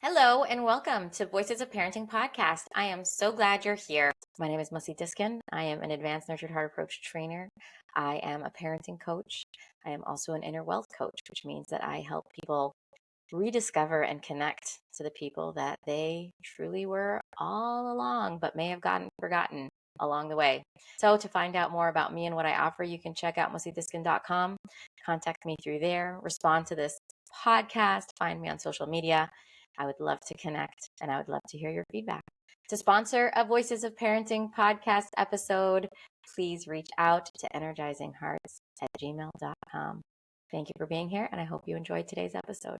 Hello and welcome to Voices of Parenting podcast. I am so glad you're here. My name is Mussi Diskin. I am an advanced nurtured heart approach trainer. I am a parenting coach. I am also an inner wealth coach, which means that I help people rediscover and connect to the people that they truly were all along, but may have gotten forgotten along the way. So to find out more about me and what I offer, you can check out mussidiskin.com, contact me through there, respond to this podcast, find me on social media. I would love to connect and I would love to hear your feedback. To sponsor a Voices of Parenting podcast episode, please reach out to energizinghearts@gmail.com. Thank you for being here, and I hope you enjoyed today's episode.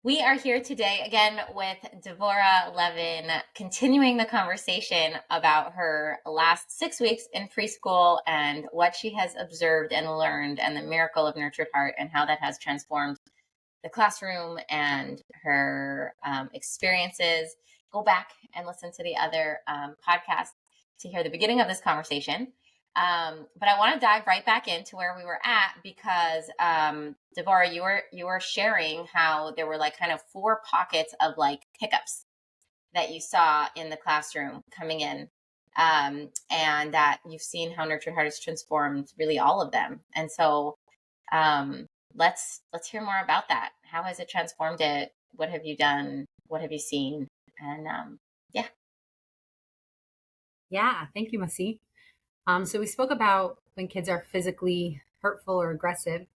We are here today again with Devorah Levin, continuing the conversation about her last 6 weeks in preschool and what she has observed and learned and the miracle of nurtured heart and how that has transformed the classroom and her experiences. Go back and listen to the other podcast to hear the beginning of this conversation. But I want to dive right back into where we were at because Devorah, you were sharing how there were like kind of 4 pockets of like hiccups that you saw in the classroom coming in, and that you've seen how Nurtured Heart has transformed really all of them. And so let's hear more about that. How has it transformed it? What have you done? What have you seen? And Yeah, thank you, Mussi. So we spoke about when kids are physically hurtful or aggressive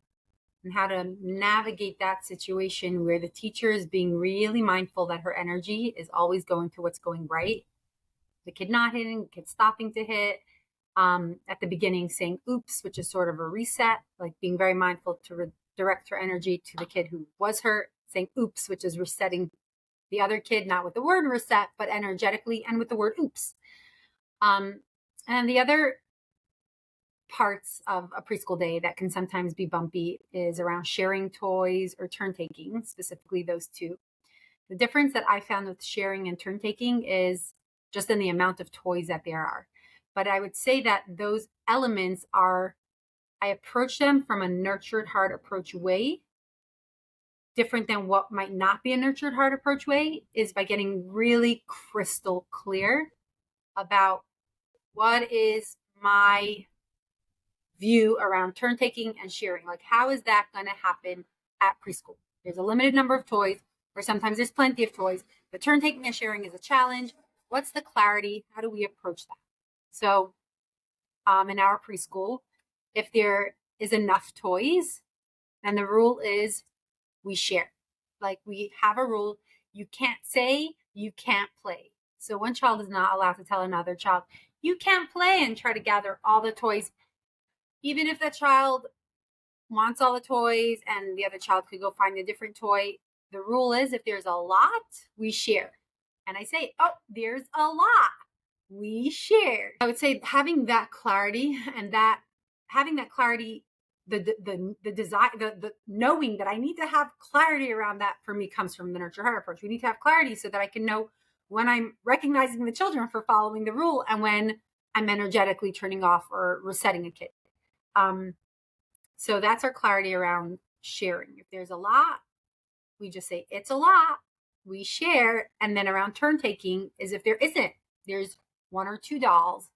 and how to navigate that situation where the teacher is being really mindful that her energy is always going to what's going right. The kid not hitting, the kid stopping to hit. At the beginning saying oops, which is sort of a reset, like being very mindful to direct her energy to the kid who was hurt, saying oops, which is resetting the other kid, not with the word reset, but energetically and with the word oops. And the other parts of a preschool day that can sometimes be bumpy is around sharing toys or turn taking, specifically those two. The difference that I found with sharing and turn taking is just in the amount of toys that there are. But I would say that those elements I approach them from a nurtured heart approach way. Different than what might not be a nurtured heart approach way is by getting really crystal clear about what is my view around turn taking and sharing. Like, how is that going to happen at preschool? There's a limited number of toys, or sometimes there's plenty of toys. The turn taking and sharing is a challenge. What's the clarity? How do we approach that? So in our preschool, if there is enough toys, then the rule is we share. Like, we have a rule. You can't say, you can't play. So one child is not allowed to tell another child, you can't play, and try to gather all the toys. Even if that child wants all the toys and the other child could go find a different toy, the rule is if there's a lot, we share. And I say, oh, there's a lot, we share. I would say having that clarity and the desire, the knowing that I need to have clarity around that for me comes from the nurture heart approach. We need to have clarity so that I can know when I'm recognizing the children for following the rule and when I'm energetically turning off or resetting a kid. So that's our clarity around sharing. If there's a lot, we just say it's a lot, we share. And then around turn taking is if there isn't, there's 1 or 2 dolls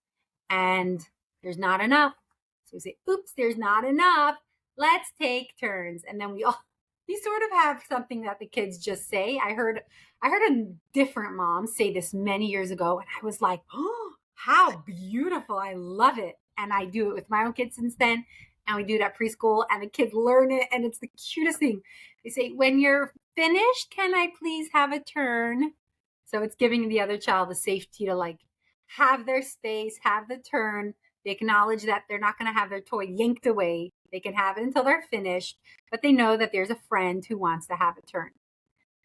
and there's not enough. So we say, oops, there's not enough. Let's take turns. And then we sort of have something that the kids just say. I heard a different mom say this many years ago, and I was like, oh, how beautiful. I love it. And I do it with my own kids since then. And we do it at preschool, and the kids learn it. And it's the cutest thing. They say, when you're finished, can I please have a turn? So it's giving the other child the safety to like have their space, have the turn. They acknowledge that they're not going to have their toy yanked away. They can have it until they're finished, but they know that there's a friend who wants to have a turn.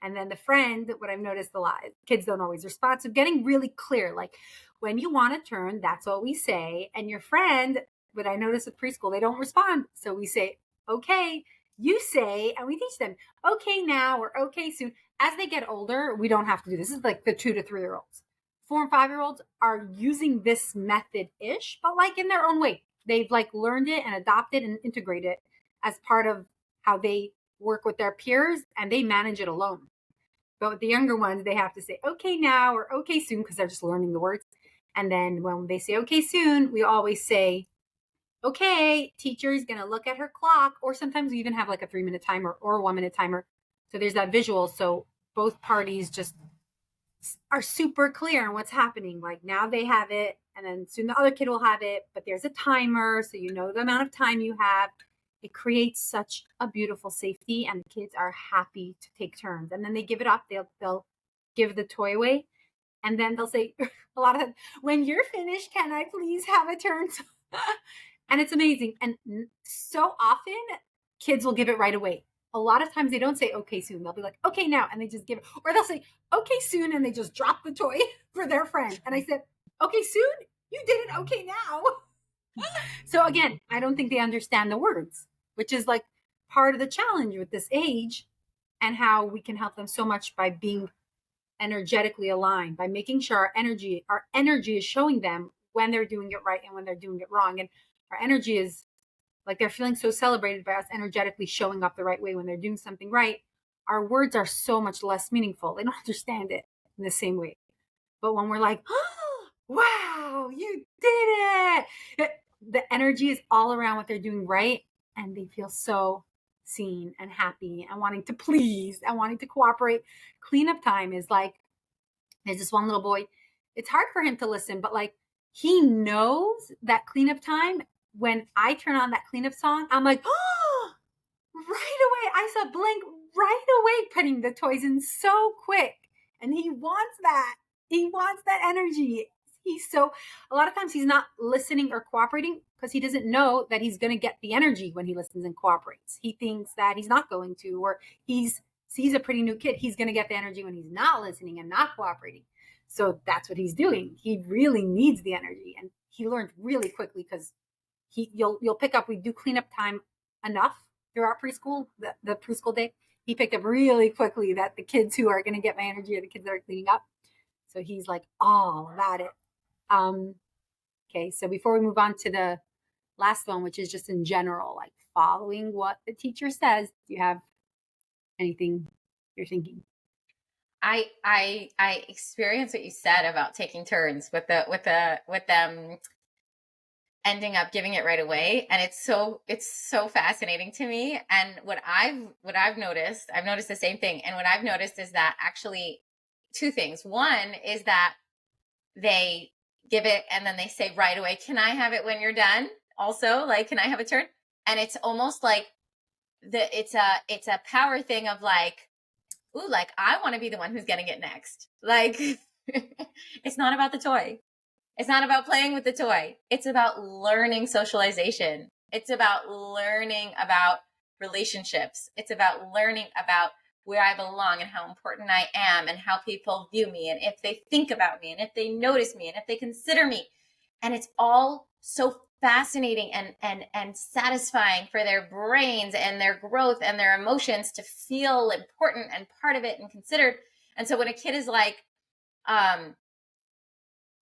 And then the friend, what I've noticed a lot, kids don't always respond. So getting really clear, like when you want to turn, that's what we say. And your friend, what I notice with preschool, they don't respond. So we say, okay, you say, and we teach them, okay now or okay soon. As they get older, we don't have to do this. This is like the 2 to 3 year olds. 4 and 5 year olds are using this method-ish, but like in their own way. They've like learned it and adopted and integrated it as part of how they work with their peers, and they manage it alone. But with the younger ones, they have to say, okay now, or okay soon, because they're just learning the words. And then when they say, okay soon, we always say, okay, teacher is going to look at her clock. Or sometimes we even have like a 3-minute timer or a 1-minute timer. So there's that visual. So both parties just are super clear on what's happening. Like now they have it, and then soon the other kid will have it, but there's a timer, so you know the amount of time you have. It creates such a beautiful safety, and the kids are happy to take turns. And then they give it up. They'll give the toy away, and then they'll say a lot of times, when you're finished, can I please have a turn? And it's amazing. And so often kids will give it right away. A lot of times they don't say okay soon. They'll be like, okay now, and they just give it. Or they'll say okay soon, and they just drop the toy for their friend. And I said, okay soon? You did it okay now. So again, I don't think they understand the words, which is like part of the challenge with this age, and how we can help them so much by being energetically aligned, by making sure our energy is showing them when they're doing it right and when they're doing it wrong. And our energy is like, they're feeling so celebrated by us energetically showing up the right way when they're doing something right. Our words are so much less meaningful. They don't understand it in the same way. But when we're like, oh, wow, you did it, the energy is all around what they're doing right. And they feel so seen and happy and wanting to please and wanting to cooperate. Cleanup time is like, there's this one little boy. It's hard for him to listen, but like, he knows that cleanup time, when I turn on that cleanup song, I'm like, oh, right away. I saw Blink right away putting the toys in so quick. And he wants that. He wants that energy. A lot of times he's not listening or cooperating because he doesn't know that he's going to get the energy when he listens and cooperates. He thinks that he's not going to, or he's a pretty new kid. He's going to get the energy when he's not listening and not cooperating. So that's what he's doing. He really needs the energy. And he learned really quickly because you'll pick up, we do cleanup time enough throughout preschool, the preschool day. He picked up really quickly that the kids who are going to get my energy are the kids that are cleaning up. So he's like all about it. Okay, so before we move on to the last one, which is just in general, like following what the teacher says, do you have anything you're thinking? I experienced what you said about taking turns with them ending up giving it right away, and it's so fascinating to me. And what I've noticed, I've noticed the same thing. And what I've noticed is that actually two things. One is that they give it and then they say right away, can I have it when you're done? Also, like, can I have a turn? And it's almost like it's a power thing of like, ooh, like I want to be the one who's getting it next. Like it's not about the toy. It's not about playing with the toy. It's about learning socialization. It's about learning about relationships. It's about learning about where I belong and how important I am and how people view me and if they think about me and if they notice me and if they consider me. And it's all so fascinating and satisfying for their brains and their growth and their emotions to feel important and part of it and considered. And so when a kid is like,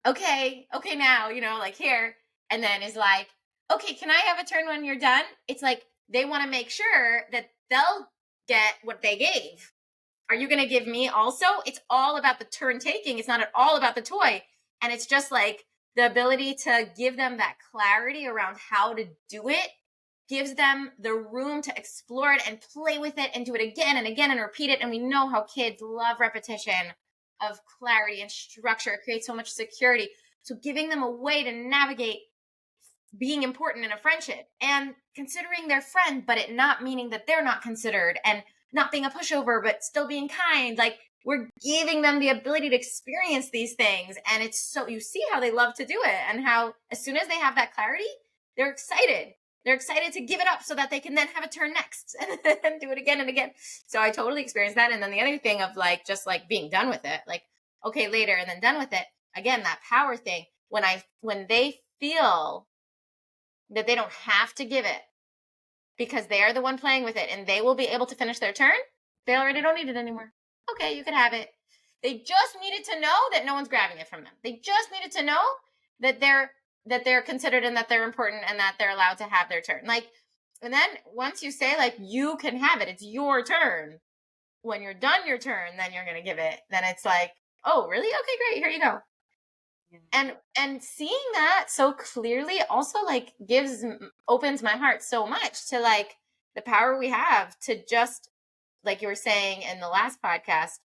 okay now, like here, and then is like, okay, can I have a turn when you're done? It's like they want to make sure that they'll get what they gave. Are you going to give me also? It's all about the turn taking. It's not at all about the toy. And it's just like the ability to give them that clarity around how to do it gives them the room to explore it and play with it and do it again and again and repeat it. And we know how kids love repetition of clarity and structure. It creates so much security. So giving them a way to navigate being important in a friendship and considering their friend, but it not meaning that they're not considered, and not being a pushover, but still being kind. Like we're giving them the ability to experience these things. And it's so, you see how they love to do it and how as soon as they have that clarity, they're excited. They're excited to give it up so that they can then have a turn next and do it again and again. So I totally experienced that. And then the other thing of like, just like being done with it, like, okay, later, and then done with it. Again, that power thing, when they feel that they don't have to give it because they are the one playing with it and they will be able to finish their turn, they already don't need it anymore. Okay, you can have it. They just needed to know that no one's grabbing it from them. They just needed to know that they're considered and that they're important and that they're allowed to have their turn. Like And then once you say, like, you can have it, it's your turn. When you're done your turn, then you're going to give it. Then it's like, oh, really? Okay, great. Here you go. And seeing that so clearly also like opens my heart so much to like the power we have to just, like you were saying in the last podcast,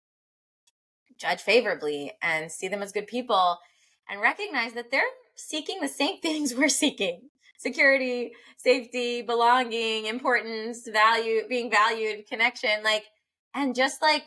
judge favorably and see them as good people and recognize that they're seeking the same things we're seeking: security, safety, belonging, importance, value, being valued, connection. Like, and just like,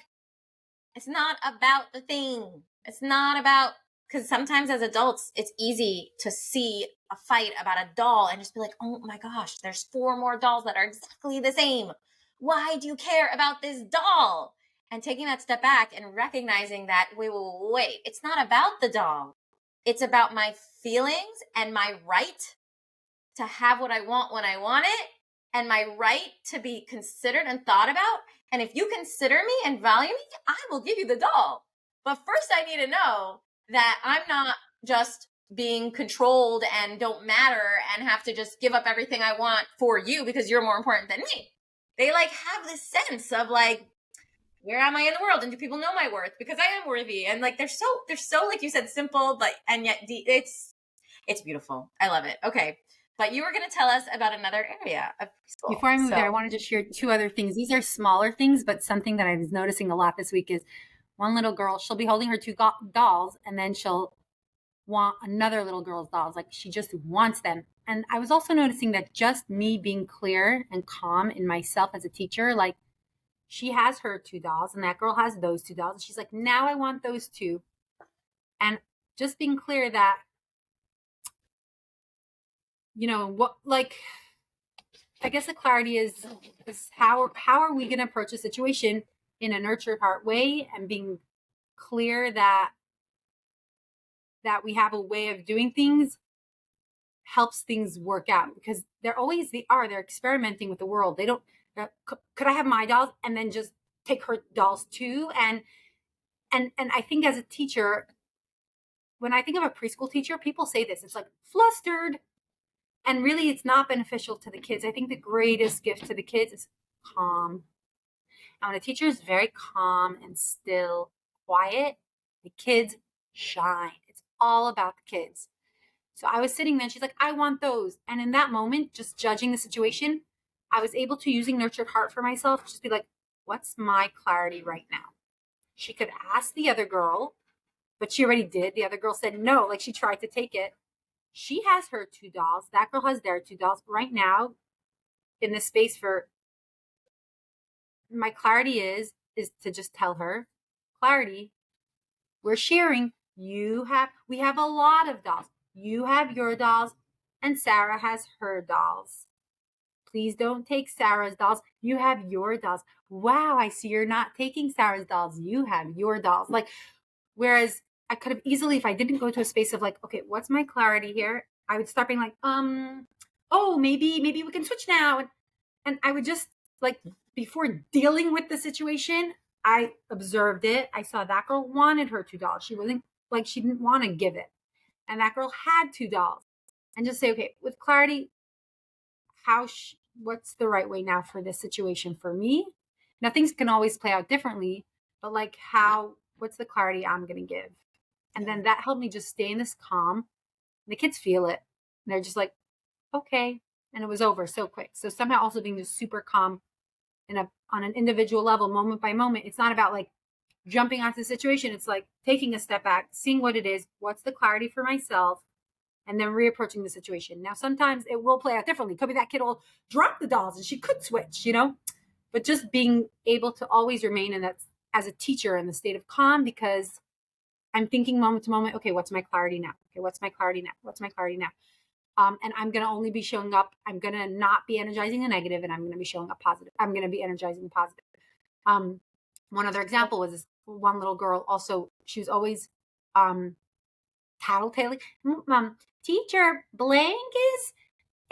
it's not about the thing. It's not about, because sometimes as adults, it's easy to see a fight about a doll and just be like, oh my gosh, there's 4 more dolls that are exactly the same. Why do you care about this doll? And taking that step back and recognizing that, wait, it's not about the doll. It's about my feelings and my right to have what I want when I want it, and my right to be considered and thought about. And if you consider me and value me, I will give you the doll. But first, I need to know that I'm not just being controlled and don't matter and have to just give up everything I want for you because you're more important than me. They like have this sense of like, where am I in the world? And do people know my worth? Because I am worthy. And like, they're so, like you said, simple, but, and yet it's beautiful. I love it. Okay. But you were going to tell us about another area of preschool. Before I move there, I wanted to share 2 other things. These are smaller things, but something that I was noticing a lot this week is one little girl, she'll be holding her 2 dolls, and then she'll want another little girl's dolls. Like, she just wants them. And I was also noticing that just me being clear and calm in myself as a teacher, like, she has her 2 dolls and that girl has those 2 dolls. And she's like, now I want those 2. And just being clear that, what, like, I guess the clarity is how are we going to approach a situation in a nurtured heart way, and being clear that we have a way of doing things helps things work out, because they're experimenting with the world. They don't, could I have my dolls and then just take her dolls too? And I think as a teacher, when I think of a preschool teacher, people say this, it's like flustered. And really, it's not beneficial to the kids. I think the greatest gift to the kids is calm. And when a teacher is very calm and still, quiet, the kids shine. It's all about the kids. So I was sitting there and she's like, I want those. And in that moment, just judging the situation, I was able to, using nurtured heart for myself, just be like, what's my clarity right now? She could ask the other girl, but she already did. The other girl said no, like she tried to take it. She has her 2 dolls. That girl has their 2 dolls. Right now, in this space, for my clarity is to just tell her, clarity, we're sharing. We have a lot of dolls. You have your dolls, and Sarah has her dolls. Please don't take Sarah's dolls. You have your dolls. Wow, I see you're not taking Sarah's dolls. You have your dolls. Like, whereas I could have easily, if I didn't go to a space of like, okay, what's my clarity here? I would start being like, oh, maybe we can switch now. And I would just, like, before dealing with the situation, I observed it. I saw that girl wanted her 2 dolls. She wasn't like, she didn't want to give it. And that girl had 2 dolls. And just say, okay, with clarity, what's the right way now for this situation for me? Now, things can always play out differently, but like, what's the clarity I'm going to give? And then that helped me just stay in this calm. The kids feel it. And they're just like, okay. And it was over so quick. So somehow also being just super calm on an individual level, moment by moment. It's not about like jumping onto the situation. It's like taking a step back, seeing what it is, what's the clarity for myself, and then reapproaching the situation. Now, sometimes it will play out differently. Could be that kid will drop the dolls and she could switch, but just being able to always remain in that, as a teacher, in the state of calm, because I'm thinking moment to moment, okay, what's my clarity now? Okay, what's my clarity now? What's my clarity now? And I'm going to only be showing up. I'm going to not be energizing the negative, and I'm going to be showing up positive. I'm going to be energizing the positive. One other example was this one little girl. Also, she was always tattletaling. Teacher, blank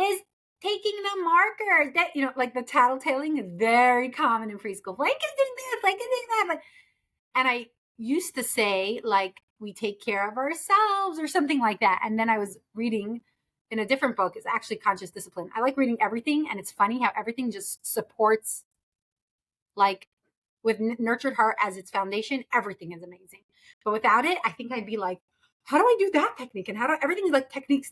is taking the marker. That, like, the tattletaling is very common in preschool. Blank is doing this, blank is doing that. And I used to say, like, we take care of ourselves or something like that. And then I was reading in a different book is actually conscious discipline. I like reading everything, and it's funny how everything just supports, like, with nurtured heart as its foundation, everything is amazing. But without it, I think I'd be like, how do I do that technique? And how do everything's like techniques,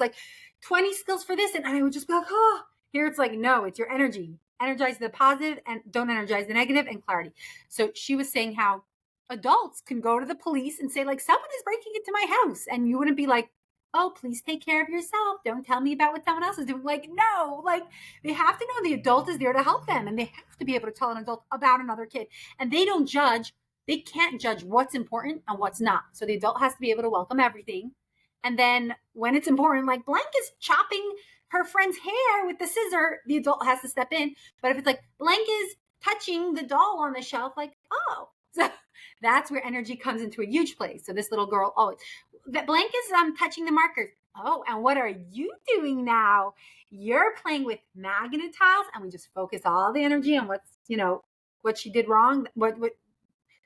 like 20 skills for this. And I would just be like, oh, here it's like, no, it's your energy. Energize the positive and don't energize the negative, and clarity. So she was saying how adults can go to the police and say, like, someone is breaking into my house. And you wouldn't be like, oh, please take care of yourself. Don't tell me about what someone else is doing. Like, no, like, they have to know the adult is there to help them, and they have to be able to tell an adult about another kid. And they don't judge. They can't judge what's important and what's not. So the adult has to be able to welcome everything. And then when it's important, like Blank is chopping her friend's hair with the scissor, the adult has to step in. But if it's like Blank is touching the doll on the shelf, like, oh, so that's where energy comes into a huge place. So this little girl always, that Blank is touching the markers. Oh, and what are you doing now? You're playing with magnet tiles, and we just focus all the energy on what's, what she did wrong, what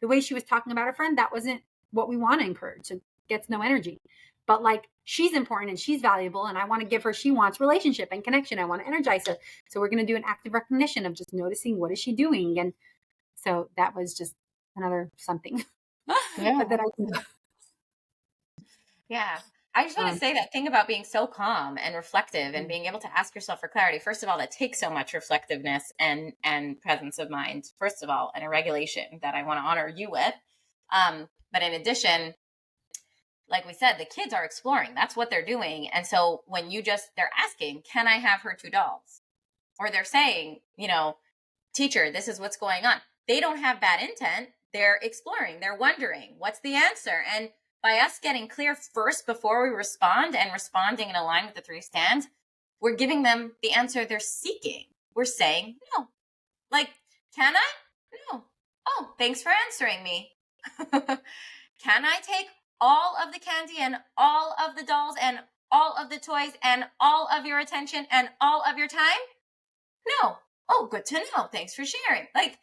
the way she was talking about her friend. That wasn't what we want to encourage. It gets no energy. But like, she's important and she's valuable, and I want to give her, she wants relationship and connection. I want to energize her. So we're going to do an active recognition of just noticing what is she doing. And so that was just another something. Yeah. But then Yeah. I just want to say that thing about being so calm and reflective and being able to ask yourself for clarity. First of all, that takes so much reflectiveness and presence of mind, first of all, and a regulation that I want to honor you with. But in addition, like we said, the kids are exploring. That's what they're doing. And so when they're asking, can I have her 2 dolls? Or they're saying, teacher, this is what's going on. They don't have bad intent. They're exploring. They're wondering, what's the answer? And by us getting clear first before we respond, and responding in line with the 3 stands, we're giving them the answer they're seeking. We're saying, no. Like, can I? No. Oh, thanks for answering me. Can I take all of the candy and all of the dolls and all of the toys and all of your attention and all of your time? No. Oh, good to know. Thanks for sharing. Like,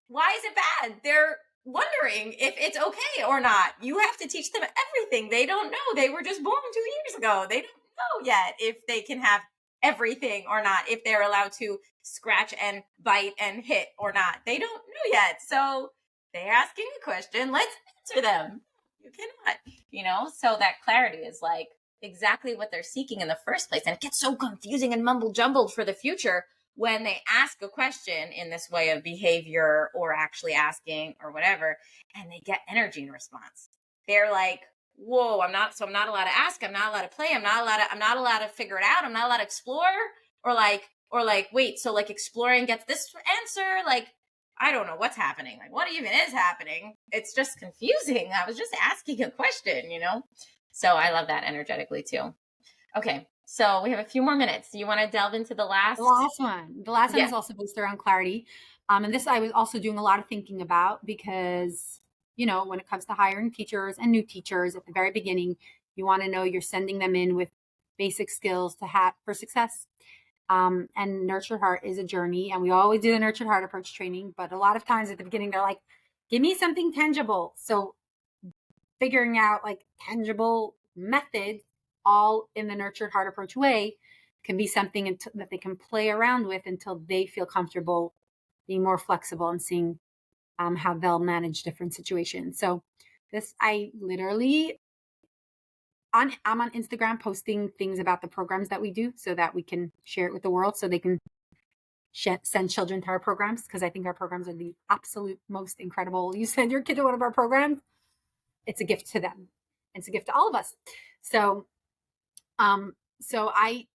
why is it bad? They're wondering if it's okay or not. You have to teach them everything. They don't know. They were just born 2 years ago. They don't know yet if they can have everything or not, if they're allowed to scratch and bite and hit or not. They don't know yet. So they're asking a question. Let's answer them. You cannot, so that clarity is like exactly what they're seeking in the first place. And it gets so confusing and mumble jumbled for the future when they ask a question in this way of behavior or actually asking or whatever, and they get energy in response. They're like, whoa, I'm not allowed to ask. I'm not allowed to play. I'm not allowed to figure it out. I'm not allowed to explore, or like, wait, so like exploring gets this answer. Like, I don't know what's happening. Like, what even is happening? It's just confusing. I was just asking a question, So I love that energetically too. Okay. So we have a few more minutes. Do you want to delve into the last? The last one. The last one is also based around clarity. And this I was also doing a lot of thinking about because, when it comes to hiring teachers and new teachers at the very beginning, you want to know you're sending them in with basic skills to have for success. And Nurtured Heart is a journey. And we always do the Nurtured Heart approach training. But a lot of times at the beginning, they're like, give me something tangible. So figuring out like tangible methods all in the Nurtured Heart approach way can be something that they can play around with until they feel comfortable being more flexible and seeing how they'll manage different situations. So this, I'm on Instagram posting things about the programs that we do so that we can share it with the world so they can send children to our programs, because I think our programs are the absolute most incredible. You send your kid to one of our programs, it's a gift to them. It's a gift to all of us. So I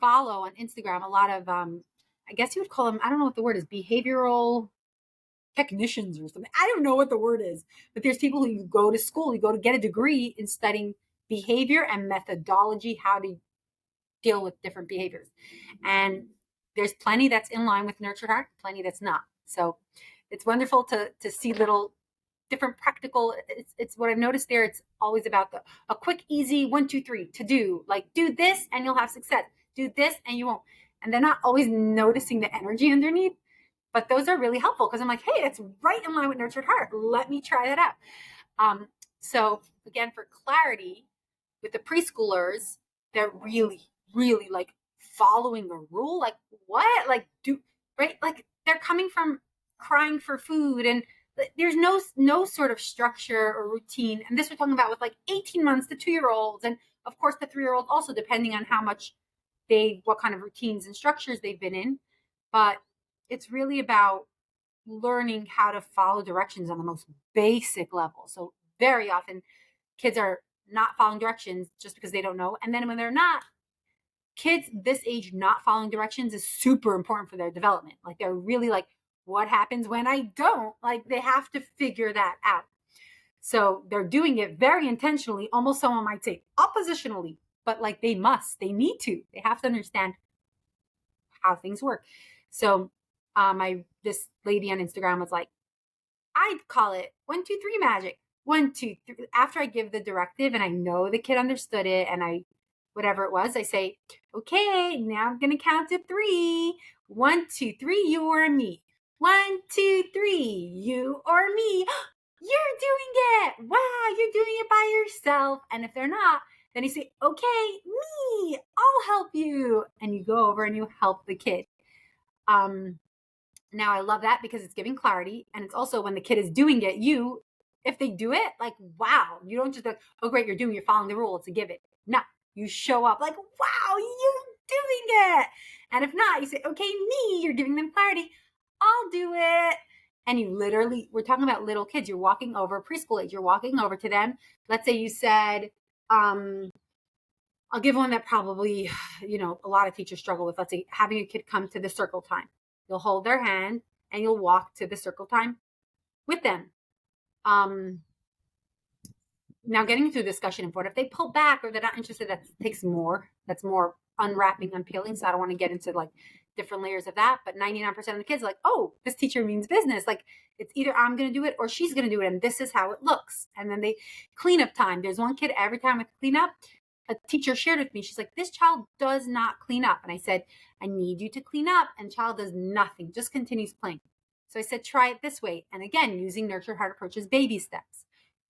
follow on Instagram a lot of, I guess you would call them, I don't know what the word is, behavioral technicians or something. I don't know what the word is, but there's people who go to school, you go to get a degree in studying behavior and methodology, how to deal with different behaviors. And there's plenty that's in line with Nurtured Heart, plenty that's not. So it's wonderful to see little different practical, it's what I've noticed there. It's always about a quick, easy 1, 2, 3 to do, like do this and you'll have success. Do this and you won't. And they're not always noticing the energy underneath, but those are really helpful because I'm like, hey, that's right in line with Nurtured Heart. Let me try that out. So again, for clarity with the preschoolers, they're really, really like following a rule. Like what? Like right? Like they're coming from crying for food, and there's no sort of structure or routine. And this we're talking about with like 18 months to 2-year-olds, and of course the 3-year-old also, depending on how much what kind of routines and structures they've been in. But it's really about learning how to follow directions on the most basic level. So very often kids are not following directions just because they don't know. And then when they're not, kids this age not following directions is super important for their development. Like they're really like, what happens when I don't? Like they have to figure that out. So they're doing it very intentionally, almost someone might say oppositionally, but like they need to. They have to understand how things work. So this lady on Instagram was like, I'd call it 1, 2, 3 magic. 1, 2, 3. After I give the directive and I know the kid understood it, and whatever it was, I say, okay, now I'm gonna count to 3. 1, 2, 3, you or me. 1, 2, 3, you or me. You're doing it. Wow, you're doing it by yourself. And if they're not, then you say, okay, me, I'll help you. And you go over and you help the kid. Now I love that because it's giving clarity. And it's also when the kid is doing it, if they do it, like, wow, you don't just like, oh, great, you're following the rule. It's a give it. No, you show up like, wow, you're doing it. And if not, you say, okay, me, you're giving them clarity. I'll do it. And you literally, we're talking about little kids. You're walking over, preschool age, you're walking over to them. Let's say you said, I'll give one that probably, a lot of teachers struggle with. Let's say having a kid come to the circle time. You'll hold their hand and you'll walk to the circle time with them. Now getting into a discussion of what if they pull back or they're not interested, that's more unwrapping, unpeeling. So I don't want to get into like different layers of that. But 99% of the kids are like, oh, this teacher means business. Like it's either I'm going to do it or she's going to do it. And this is how it looks. And then clean up time. There's one kid every time with clean up, a teacher shared with me, she's like, this child does not clean up. And I said, I need you to clean up. And child does nothing, just continues playing. So I said, try it this way. And again, using nurture heart approaches, baby steps.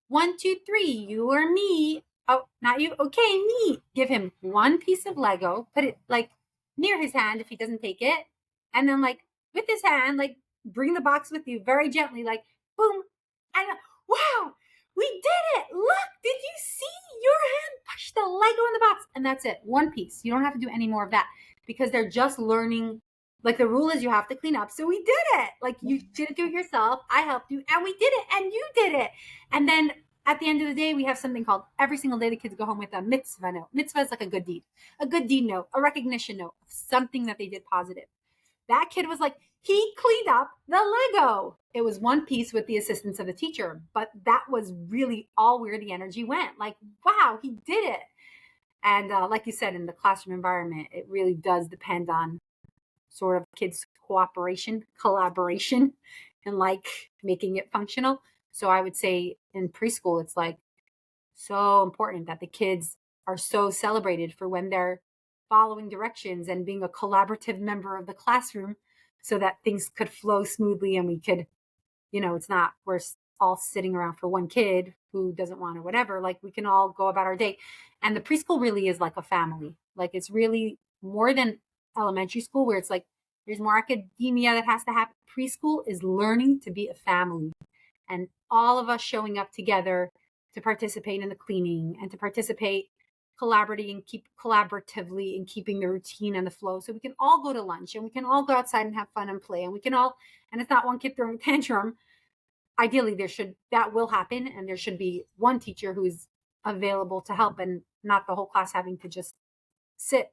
1, 2, 3, you or me. Oh, not you. Okay, me. Give him one piece of Lego, put it like near his hand if he doesn't take it. And then like with his hand, like bring the box with you very gently, like boom. And wow, we did it. Look, did you see your hand push the Lego in the box? And that's it. One piece. You don't have to do any more of that because they're just learning. Like the rule is you have to clean up. So we did it. Like you didn't do it yourself. I helped you and we did it and you did it. And then at the end of the day, we have something called every single day the kids go home with a mitzvah note. Mitzvah is like a good deed note, a recognition note, something that they did positive. That kid was like, he cleaned up the Lego. It was one piece with the assistance of the teacher, but that was really all where the energy went. Like, wow, he did it. And like you said, in the classroom environment, it really does depend on sort of kids' cooperation, collaboration, and like making it functional. So I would say in preschool, it's like so important that the kids are so celebrated for when they're following directions and being a collaborative member of the classroom so that things could flow smoothly and we could, it's not we're all sitting around for one kid who doesn't want or whatever. Like we can all go about our day. And the preschool really is like a family. Like it's really more than elementary school where it's like there's more academia that has to happen. Preschool is learning to be a family and all of us showing up together to participate in the cleaning and to participate collaboratively in keeping the routine and the flow. So we can all go to lunch and we can all go outside and have fun and play and we can all, and it's not one kid throwing a tantrum. Ideally that will happen. And there should be one teacher who's available to help and not the whole class having to just sit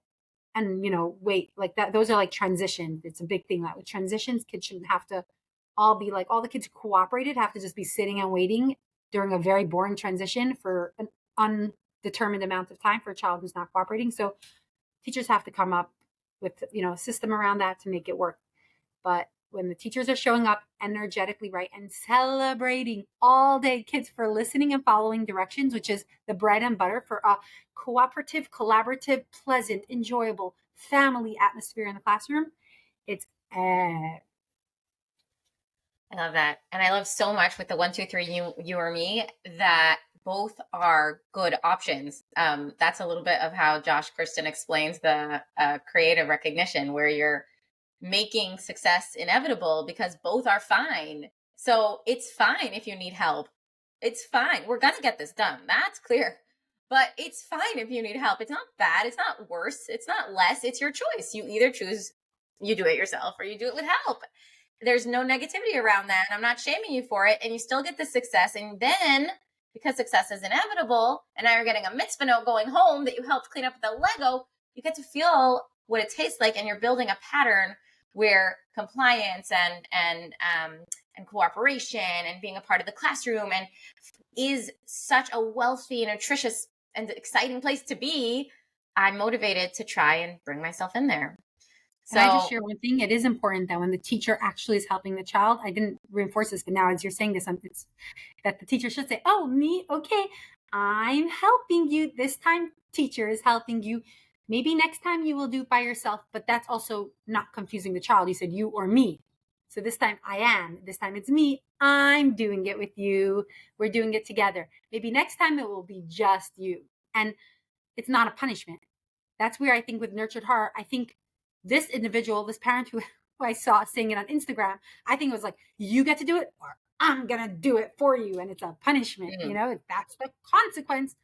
and, wait like that. Those are like transitions. It's a big thing that with transitions, kids shouldn't have to all be like, all the kids who cooperated have to just be sitting and waiting during a very boring transition for an undetermined amount of time for a child who's not cooperating. So teachers have to come up with, a system around that to make it work. But when the teachers are showing up energetically right and celebrating all day kids for listening and following directions, which is the bread and butter for a cooperative, collaborative, pleasant, enjoyable family atmosphere in the classroom, it's I love that. And I love so much with the 1, 2, 3, you or me, that both are good options. That's a little bit of how Josh Kirsten explains the creative recognition, where you're making success inevitable because both are fine. So it's fine if you need help. It's fine. We're going to get this done. That's clear. But it's fine if you need help. It's not bad. It's not worse. It's not less. It's your choice. You either choose you do it yourself or you do it with help. There's no negativity around that. And I'm not shaming you for it. And you still get the success. And then, because success is inevitable, and now you're getting a mitzvah note going home that you helped clean up with the Lego, you get to feel what it tastes like, and you're building a pattern where compliance and cooperation and being a part of the classroom and is such a wealthy, nutritious, and exciting place to be. I'm motivated to try and bring myself in there. Can I just share one thing? It is important that when the teacher actually is helping the child, I didn't reinforce this, but now as you're saying this, it's that the teacher should say, oh, me, okay, I'm helping you. This time teacher is helping you. Maybe next time you will do it by yourself, but that's also not confusing the child. You said you or me. So this time I am. This time it's me. I'm doing it with you. We're doing it together. Maybe next time it will be just you. And it's not a punishment. That's where I think with Nurtured Heart, I think this individual, this parent who I saw saying it on Instagram, I think it was like, you get to do it or I'm going to do it for you. And it's a punishment, you know, that's the consequence.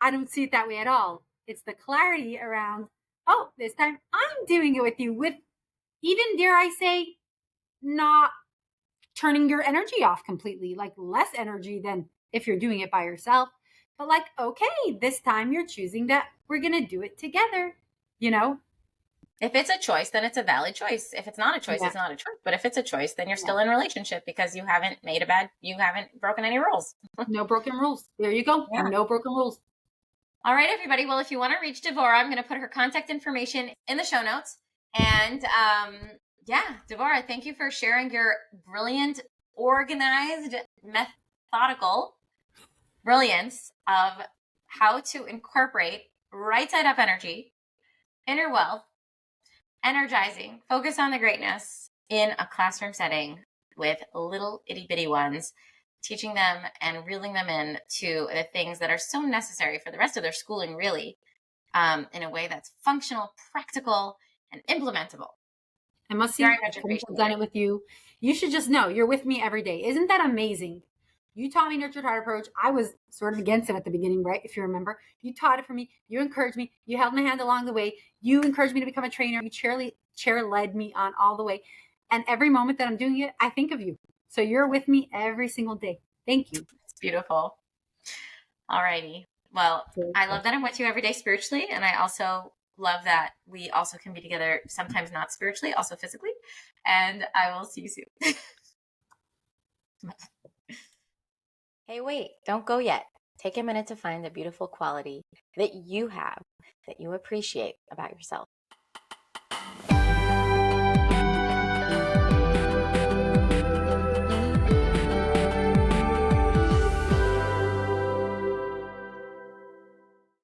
I don't see it that way at all. It's the clarity around, oh, this time I'm doing it with you, with even, dare I say, not turning your energy off completely, like less energy than if you're doing it by yourself. But like, okay, this time you're choosing that we're going to do it together, you know? If it's a choice, then it's a valid choice. If it's not a choice, it's not a choice. But if it's a choice, then you're still in a relationship because you haven't broken any rules. No broken rules. There you go. Yeah. No broken rules. All right, everybody. Well, if you want to reach Devorah, I'm going to put her contact information in the show notes. And Devorah, thank you for sharing your brilliant, organized, methodical brilliance of how to incorporate right side up energy, inner wealth, energizing, focus on the greatness in a classroom setting with little itty bitty ones, teaching them and reeling them in to the things that are so necessary for the rest of their schooling, really, in a way that's functional, practical, and implementable. I must see, I've done it with you. You should just know you're with me every day. Isn't that amazing? You taught me Nurtured Heart approach. I was sort of against it at the beginning, right? If you remember, you taught it for me. You encouraged me. You held my hand along the way. You encouraged me to become a trainer. You chair led me on all the way. And every moment that I'm doing it, I think of you. So you're with me every single day. Thank you. It's beautiful. All righty. Well, I love that I'm with you every day spiritually. And I also love that we also can be together, sometimes not spiritually, also physically. And I will see you soon. Hey, wait, don't go yet. Take a minute to find the beautiful quality that you have, that you appreciate about yourself.